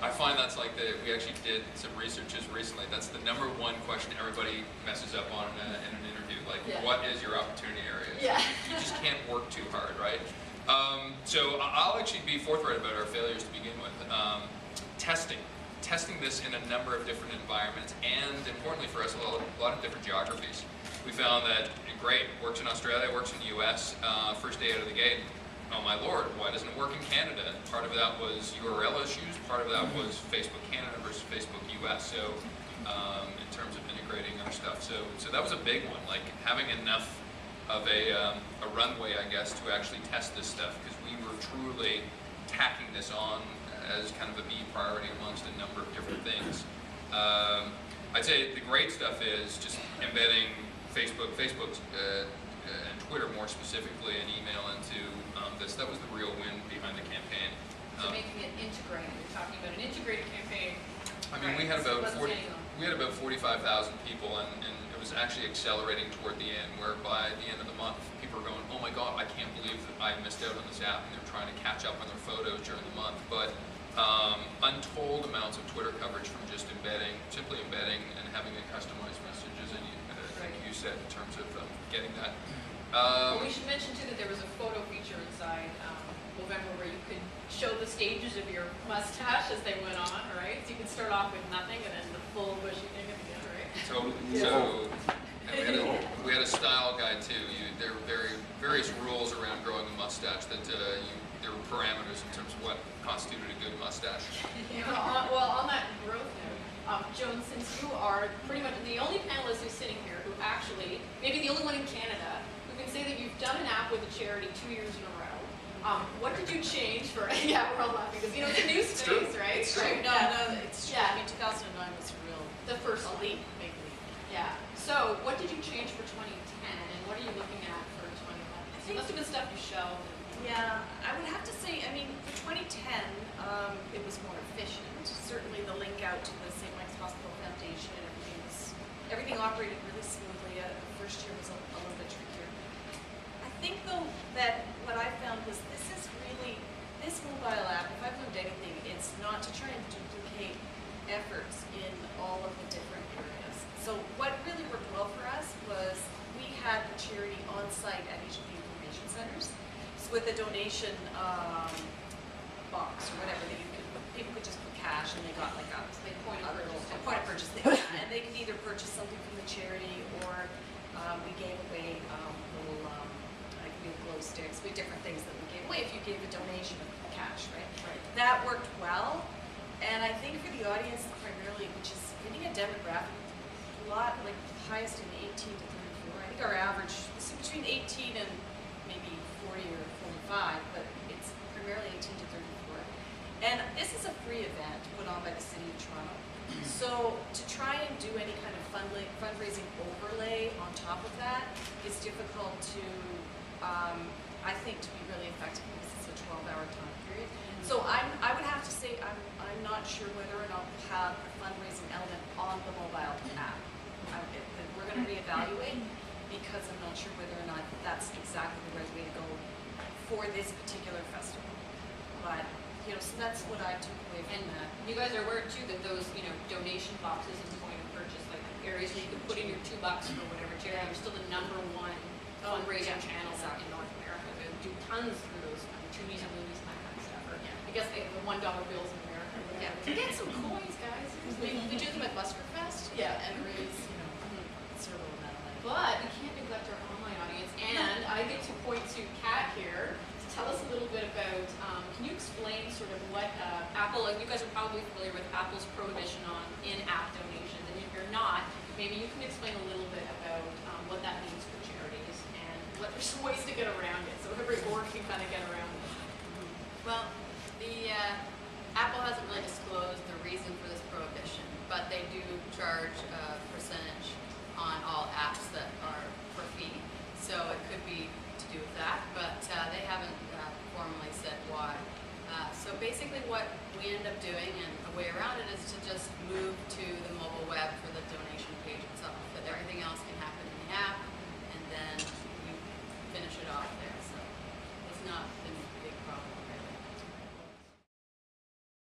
I find that's like we actually did some researches recently. That's the #1 question everybody messes up on in an interview. Like, what is your opportunity area? Yeah. You just can't work too hard, right? So I'll actually be forthright about our failures to begin with. Testing this in a number of different environments, and importantly for us, a lot of different geographies. We found that, great, works in Australia, works in the US, first day out of the gate. Oh my lord, why doesn't it work in Canada? Part of that was URL issues, part of that was Facebook Canada versus Facebook US, so in terms of integrating our stuff. So that was a big one, like having enough of a runway, I guess, to actually test this stuff, because we were truly tacking this on as kind of a B priority amongst a number of different things. I'd say the great stuff is just embedding Facebook and Twitter more specifically, and email into this. That was the real win behind the campaign. So making it integrated. You're talking about an integrated campaign. I mean, we had about 45,000 people, and it was actually accelerating toward the end, where by the end of the month, people were going, oh my god, I can't believe that I missed out on this app, and they're trying to catch up on their photos during the month. But untold amounts of Twitter coverage from just simply embedding and having the customized messages, and like you said, in terms of getting that. Well, we should mention too that there was a photo feature inside November where you could show the stages of your mustache as they went on, right? So you could start off with nothing and then the full bushy thing at the end, right? Totally. So and we had a style guide too. There were various rules around growing a mustache that there were parameters in terms of what constituted a good mustache. Well, on that growth note, Joan, since you are pretty much the only panelist who's sitting here who actually, maybe the only one in Canada, who can say that you've done an app with a charity 2 years in a row, what did you change for, yeah, we're all laughing, because, you know, it's a new space, right? It's true. No, it's true. Yeah. I mean, 2009 was the first leap, big leap. Yeah. So, what did you change for 2010, and what are you looking at for 2011? So it must have been stuff you shelved. Yeah, I would have to say, I mean, for 2010, it was more efficient. Certainly the link out to the St. Mike's Hospital Foundation and everything operated really smoothly. The first year was a little bit trickier. I think though that what I found was this mobile app, if I've learned anything, it's not to try and duplicate efforts in all of the different areas. So what really worked well for us was we had the charity on site at each of the information centers. So with a donation box or whatever that people could just put cash and they got like a point of purchase thing. And they could either purchase something from the charity, or we gave away little like glow sticks. We had different things that we gave away if you gave a donation of cash, right? That worked well. And I think for the audience primarily, which is getting a demographic a lot, like highest in 18 to 34. I think our average is between 18 and maybe 40 or 45, but it's primarily 18 to 34. And this is a free event put on by the City of Toronto. So to try and do any kind of fundraising overlay on top of that is difficult to, I think, to be really effective, because it's a 12-hour time period. So I would have to say I'm not sure whether or not we'll have a fundraising element on the mobile app. We're going to reevaluate, because I'm not sure whether or not that's exactly the right way to go for this particular festival. But you know, so that's what I took away from that. You guys are aware too that those, you know, donation boxes and point of purchase, like areas where you can put in your $2 for whatever charity, are still the #1 fundraising channel in North America. They do tons through those Toonies and Loonies, that kind of stuff. Or, I guess the $1 bills in America. Yeah. Get some coins, guys. We do them at Busker Fest. Yeah. And raise, you know, considerable amount of money. But we can't neglect our online audience, and I get to point to Kat here to tell us a little bit about, can you explain sort of what Apple, you guys are probably familiar with Apple's prohibition on in-app donations, and if you're not, maybe you can explain a little bit about what that means for charities, and what there's some ways to get around it, so every board can kind of get around it. Well, the Apple hasn't really disclosed the reason for this prohibition, but they do charge a percentage on all apps that are for fee. So it could be to do with that, but they haven't formally said why. So basically what we end up doing, and a way around it, is to just move to the mobile web for the donation page itself. But everything else can happen in the app, and then you finish it off there. So it's not